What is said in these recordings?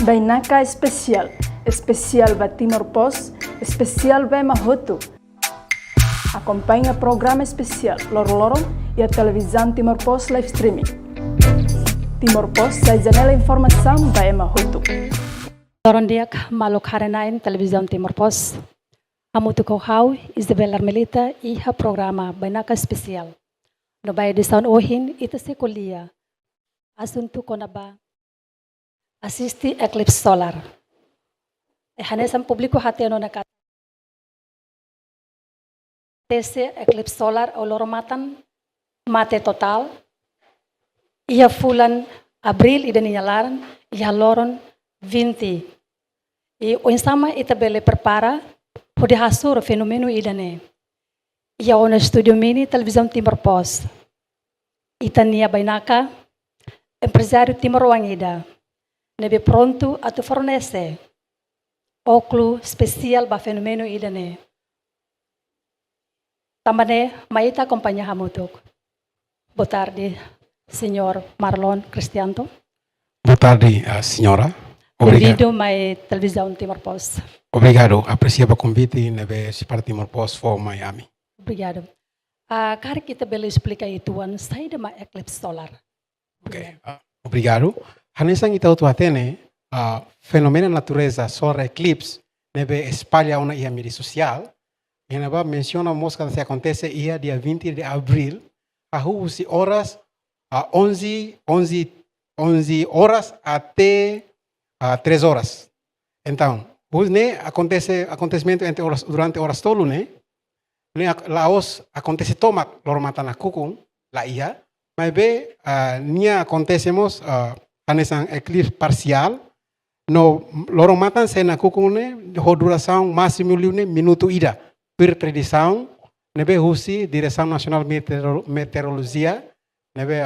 Bainaka especial, especial ba Timor Pos, especial ba Mahotu. Acompanha programa especial Loro-Loro e a televisão Timor Pos live streaming. Timor Pos sai janela informação ba Mahotu. Loron diak maluk harenain televisão Timor Pos. Hamutu kohau Isabel Armelita e ha programa Bainaka especial. No bai de São Ohin ita se kulia. Asunto konaba assiste eclipse solar. Hanesam publiko hateno na kat. Tese eclipse solar o loromatan mate total. Ia fulan Abril ida ninyalaran, ia loron 20. E o insama ita bele prepara pode hasur fenomeno idane. Ia ona studio mini televisão Timor Pos. Ita nia Bainaka empresário Timor Wangida. Nebe pronto a tu fornece óculo especial ba fenomeno idane. Tambane maita acompanha hamutuk. Boa tarde, senhor Marlon Cristiano. Boa tarde, senhora. Bem-vindo à televisão Timor Pos. Obrigado. Aprecio o convite nebe para Timor Pos for Miami. Obrigado. Cara kita bela explica itu an sai de ma eclipse solar. Okay. Obrigado. Hanesang ita tu atene fenomeno natureza solar eclipse nebe espalha uma ia mídia social. E neba menciona mosca se acontece ia dia 20 de abril a usi horas 11 horas até 3 horas. Então, né acontecimento durante horas tolo, né? Laos acontece toma loromata na kukung la ia, mas be nia acontecemos anesang eclipse parcial no loromatan se na kukung ne duração máximo ne minuto ida per predição nebe husi direção nacional meteorologia nebe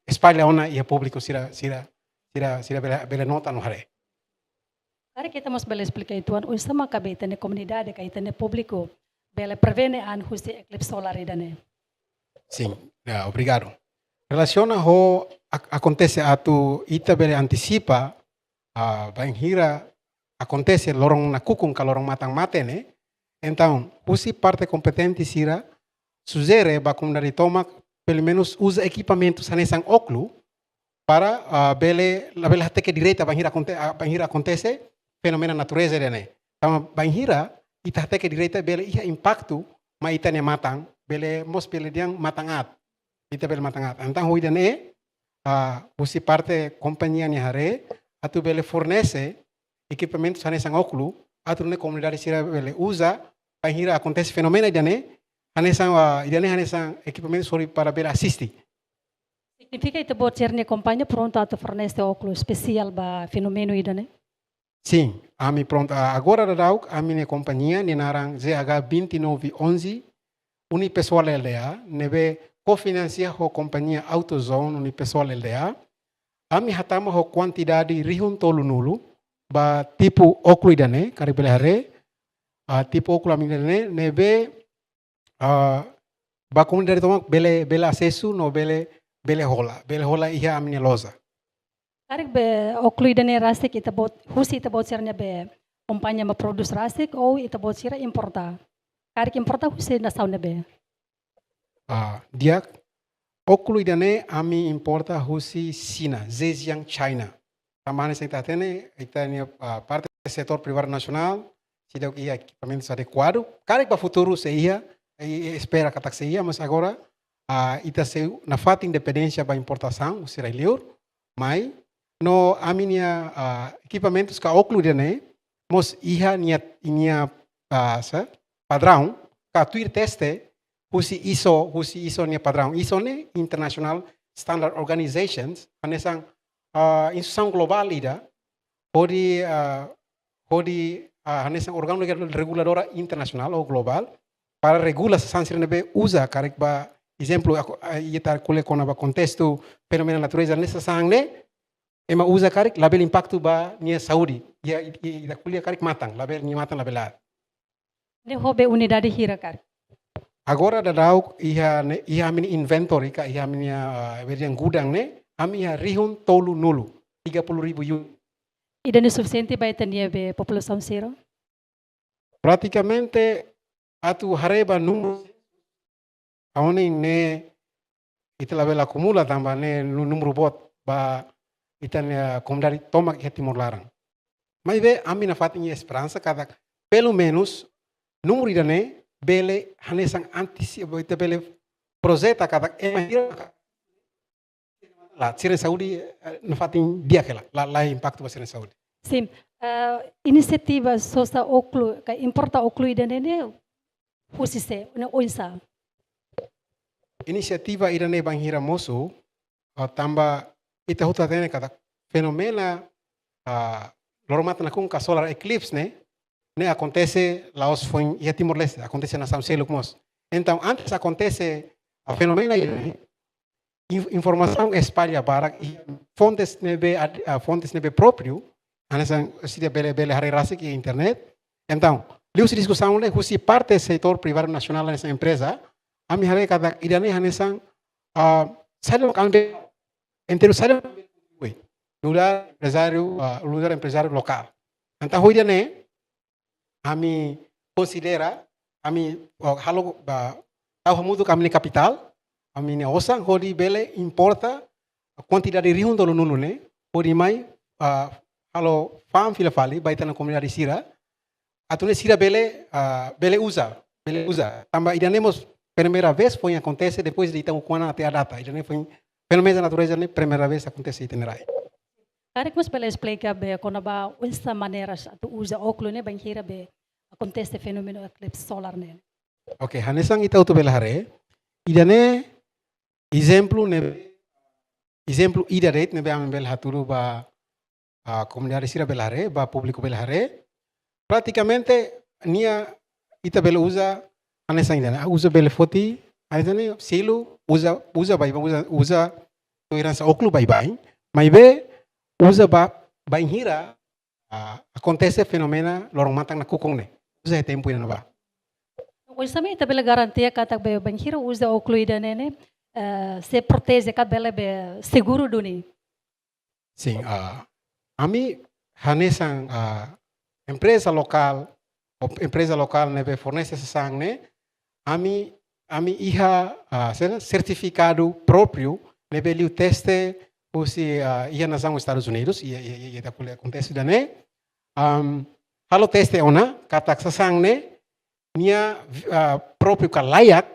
espalha ona ia público sira bela nota no hare. Cara kita mos bela explica itu an sama kabita ne comunidade kaita ne público bela prevene an husi eclipse solar idane. Sim, obrigado. Relaciona ho acontece atu ita bele antecipa banhira acontece lorong na kukung ka lorong matang mate ne. Então, usi parte competente sira sugere ba comunidade toma pelo menos usa equipamentos anesang óculo para bele teke direita banhira acontece fenomeno natureza ne. Então, banhira ita teke direita bele ia impacto ma ita ne matang bele mos bele diang matangat. Ita bele matangat. Então, hoje ne usi parte companhia ni hare atu bele fornece equipamentos anesang óculo atu ne comunidade sira bele usa banhira acontece fenomeno idane hanesang equipamentos para bele assistir. Significa ita bot cerne companhia pronto atu fornece óculo especial ba fenomeno idane? Sim, ami pronto. Agora a minha companhia ni narang ZH 2911 unipessoal LDA nebe cofinancia ho companhia AutoZone unipessoal LDA. Ami hatama ho quantidade rihun tolu nulu ba tipo óculo idane karibele hare tipo óculo ami idane nebe ba comunidade toma bele acesso no bele hola iha ami loza. Karik be óculo idane rasik ita bot husi ita bot sernya be kompannya ma produce rasik ou ita bot sira importa. Karik importa husi na sauna be. Dia óculo idane ami importa husi China, Zhejiang, China. Tamane se tatene ita ni parte do setor privado nacional, se deu ia equipamentos adequados. Karik ba futuro se ia espera que se ia, mas agora ita se na fata independência ba importação, será livre, mas no aminia equipamentos ka óculo idane mos ia nia padrão ka tuir teste husi ISO nia padrão ISO ne International Standard Organizations anesang instituição global ida hodi anesang órgão reguladora internacional ou global para regular sansir nebe usa karek ba exemplo ita kule kona ba contexto fenomeno natureza nessa sangne ema usa karek label impacto ba nia saúde ida kulia karek matang label nia matang labelar Ne hobe unidade hira karek. Agora dadau iha mini inventory ka iha mini gudang ne ami iha rihun tolu nulu 30,000 unit. E não é suficiente para ter a população zero? Praticamente, atu hareba número, aonde ne ita bela acumula também ne número bot ba ita ne comunidade toma que Timor Larang. Mas ve a minha fatinha esperança cada pelo menos número ida ne bele hanesan antecipa ita bele projeto cada lá Sirene Saúde na fatin dia que lá impacto para Sirene Saúde. Sim. Inisiativa sosta oklu, que importa oklu ida ne usise, ne oisa. Inisiativa ida ne banghira moso tamba ita huta tene cada fenomena loromata na kung solar eclipse ne acontece lá os foi e Timor Leste acontece na São Celo Mos. Então antes acontece a fenomena informação espalha para fontes nebe próprio anessa se bele harerase que internet. Então liu se discussão le husi parte setor privado nacional nessa empresa a mi hare cada idane hanesan sale kambe entero sale lugar empresário local. Então hoje né a mi considera a mi halo tahu mudo kami capital a mi ne osa hodi bele importa a quantidade de rion do nulu ne hodi mai halo fam fila fali baita na comunidade sira atune sira bele usa tamba idanemos primeira vez foi acontece depois de então quando até a data idane foi fenomeno da natureza ne primeira vez acontece itinerário. Cara que pela explica be quando ba essa maneira tu usa óculos ne banheira be acontece fenomeno eclipse solar ne. Ok, hanesan ita utu belahare idane exemplo ida rate ne be am bel haturu ba comunidade sira belahare ba público belahare praticamente nia ita bel usa hanesan idane usa bel foti idane silo usa tolerância óculos bye mas be usa banhira acontece fenomena lorong matang na kukong ne usa tempo ina ba Hoje também tá bela garantia que tá bem banheiro usa óculos ida ne se protege que bela be seguro do ne. Sim, ami hanesan empresa local ne be fornece essa sang ne ami iha certificado próprio ne be liu teste se ia nas Estados Unidos e da coisa acontece da né halo teste ona kata sasang ne nia próprio layak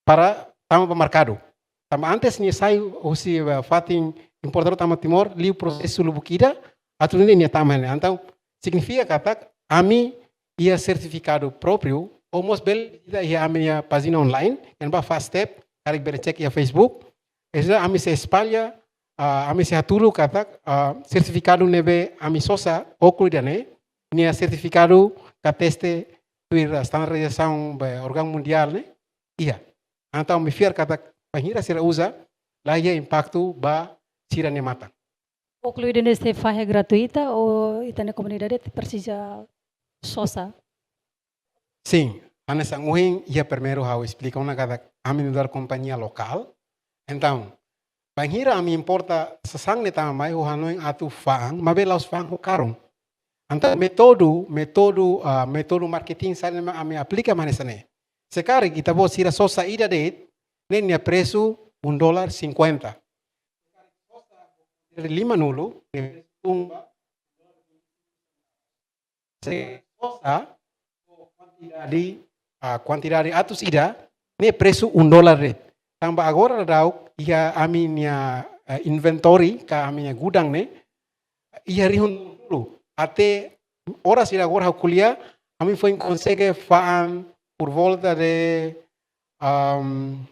para tama mercado tama antes nia sai se fatin importador tama Timor liu processo lubukida atu nia tama ne então significa kata ami ia certificado próprio almost bel ia a minha página online yang ba fast step tarik bere check ia Facebook esa ami se espalha ami se hatulu kata certificado nebe ami sosa óculos dane nia certificado kateste tuir standardização órgão mundial ne iya então me fiar kata banhira sira usa lá ia impacto ba sira ne mata Óculos dane se faz gratuita ou ita na comunidade precisa sosa? Sim, anessa uhin ia primeiro how explica uma kata ami dar companhia local então banhira ami importa sasang ne tama mai ho hanoing atu fang mabe laos fang ho karong anta metodo marketing sale ami aplica manesane sekarang kita bo sira sosa ida det nenia preço $1.50 5 nulo sosa quantidade atus ida ne preço $1 tambah agora dauk ia a minha inventory ka a minha gudang ne ia rihun dulu até horas ir agora kuliah a mim foi consegue faan por volta de 600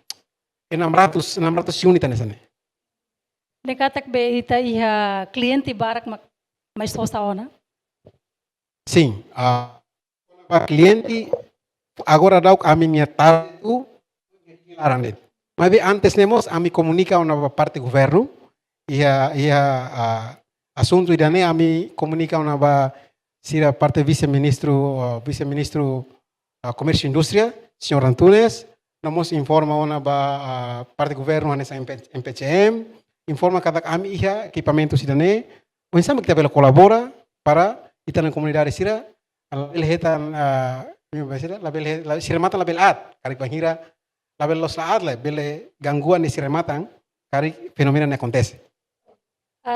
unit nessa ne Nekatak be ita iha cliente barak mais sosa ona? sim cliente agora dauk a minha tabu larang mas antes nemos a mi comunica una parte governo ia assunto idane a mi comunica una sira parte vice-ministro comércio e indústria senhor Antunes namos informa una parte governo nessa MPCM informa cada a mi ia equipamento idane Onsama kita bela colabora para ita na comunidade sira, label hetan label sirematan label at, kari panghira label los laat le bele gangguan ni sirematan, kari fenomena ne acontece.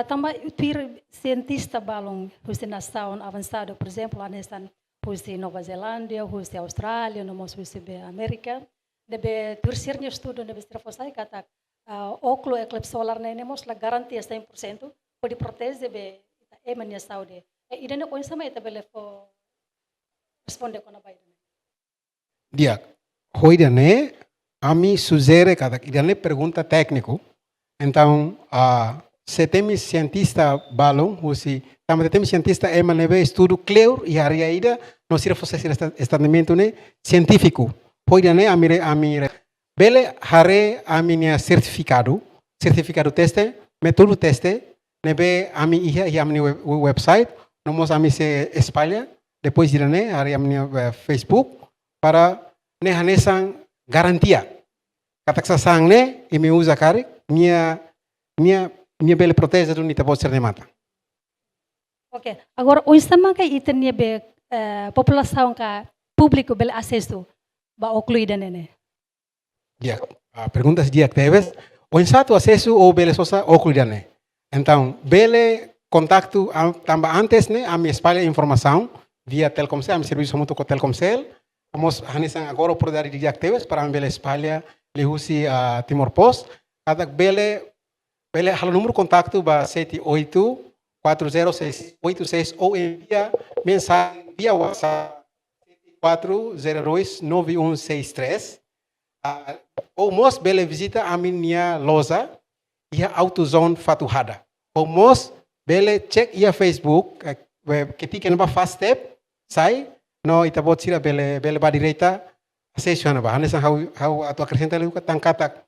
Também o cientista balong, os nação avançado, por exemplo, a nestan os Nova Zelândia, os Austrália, nomos os América, debe terceiro estudo debe ser fosai kata óculo eclipse solar ne nemos la garantia 100% pode proteger be emania saúde. E idane ko sama eta bele fo responde kona baida. Dia, hoidane ami sugere kata idane pergunta técnico. Então, se tem cientista balong, husi, também tem cientista emanebe estudo claro e área ida, não se fosse estandamento ne científico. Hoidane amire bele hare aminia certificado teste, método teste, nebe ami ia e amni website, nomos ami se espalha, depois dirane hare amni Facebook para ne hanesan garantia. Kataksa sang ne e me usa kare minha bela protege do nita pode ser de mata. Ok. Agora o sistema que itenia be população ka público bel acesso ba ocluída nene. Dia, a pergunta é dia que teves, o insato acesso ou bele sosa ocluída ne. Então, bele contato tamba antes ne a me espalha informação via Telkomsel, a me serviço muito com Telkomsel. Vamos hanesan agora o poder de dia que teves para a bele espalha lehusi a Timor Post. Cada bele halo número contato ba 78-406-86 ou envia mensagem via WhatsApp 402-9163 ou mos bele visita a minha loja e a AutoZone Fatuhada ou mos bele check ia Facebook que tika naba fast step sai no itabot sira bele ba direita sesiona ba hanesan how atu acrescenta leuka tangkatak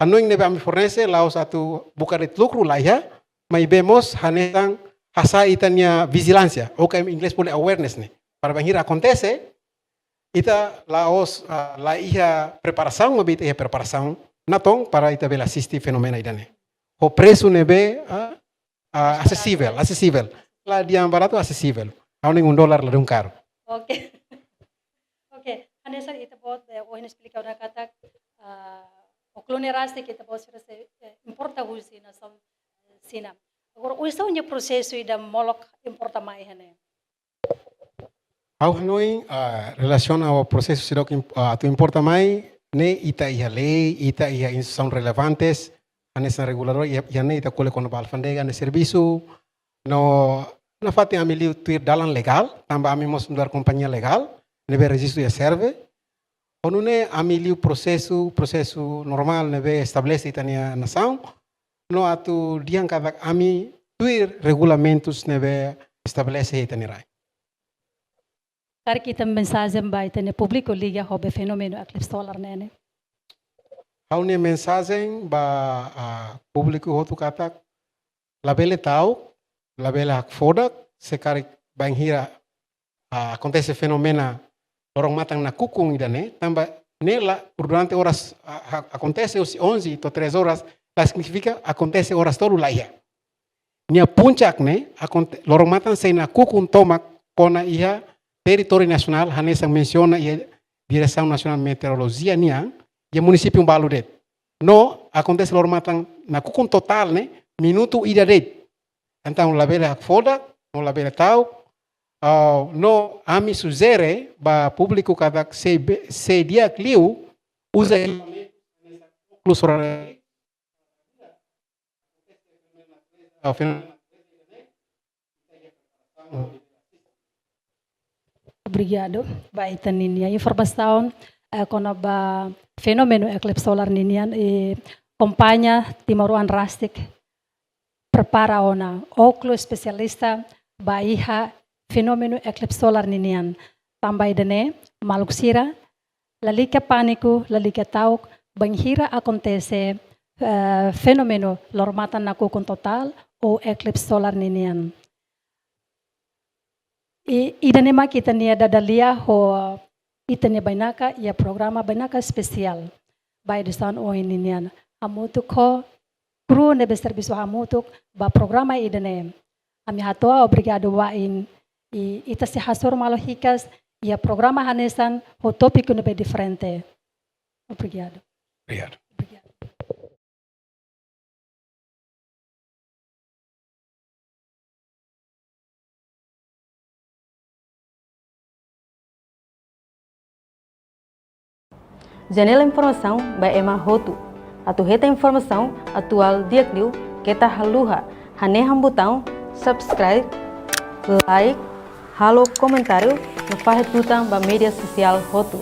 Hanoing nebe ami fornece laos atu bukaret lucro lá ya, mas vemos hanesan hasa itania vigilância, ou que em inglês pode awareness ne. Para banhir acontece, ita laos la ia preparação, mas ita ia preparação natong para ita bela assistir fenomena idane. O preço nebe acessível. Lá diam barato acessível. Hanoing $1 lá de caro. Ok. Ok. Hanesan ita pode o explicar na kata o clonerase que depois se importa usi na som sina. Agora o isso é processo e da molok importa mais né. Ao noi relaciona ao processo se que tu importa mais ne ita ia lei ita ia instituição relevantes anessa regulador ia ne ita cole com balfandega ne serviço no na fati amili tuir dalan legal tamba amimos mudar companhia legal nebe registro ia serve. Quando ne amili o processo normal nebe estabelece itania nação, no atu diang kada ami tuir regulamentos nebe estabelece itania. Kar kita mensagem ba itania público liga hobe fenomeno eclipse solar nene. Hau ne mensagem ba público hotu kata labele tau, labele foda se kari banghira acontece fenomena orang matang na kukung idane, tamba nela durante horas acontece os 11 to 3 horas, la significa acontece horas todo lá ia. Nia puncak ne, lorong matang sei na kukung tomak kona ia território nacional, hanesa menciona ia Direção Nacional de Meteorologia niang, ia município Baludet. No, acontece lorong matang na kukung total ne, minuto ida det. Então la bela foda, no la bela tau, no ami sugere ba público cada se dia clio usa incluso Obrigado. Ba itaninia informação quando ba fenomeno eclipse solar ninian e companhia Timoruan Rastik prepara ona óculo especialista ba iha fenomeno eclipse solar ninian tambay dene maluksira lalika panico lalika tauk banghira acontece fenomeno lormatan na kukun total o eclipse solar ninian idanema kita nia dadalia ho itania bainaka ia programa bainaka spesial by the sound o ninian amutu ko kru nebe serviço hamutuk ba programa idene. Ami hatoa obrigado wa in ita se hasor malohikas ia programa hanesan o tópico nebe diferente. Obrigado. Obrigado. Janela informação by Emma Hotu. Atu reta informação atual diakliu kita haluha. Haneham botão subscribe, like, halo comentário no farre tutang ba media social Hotu.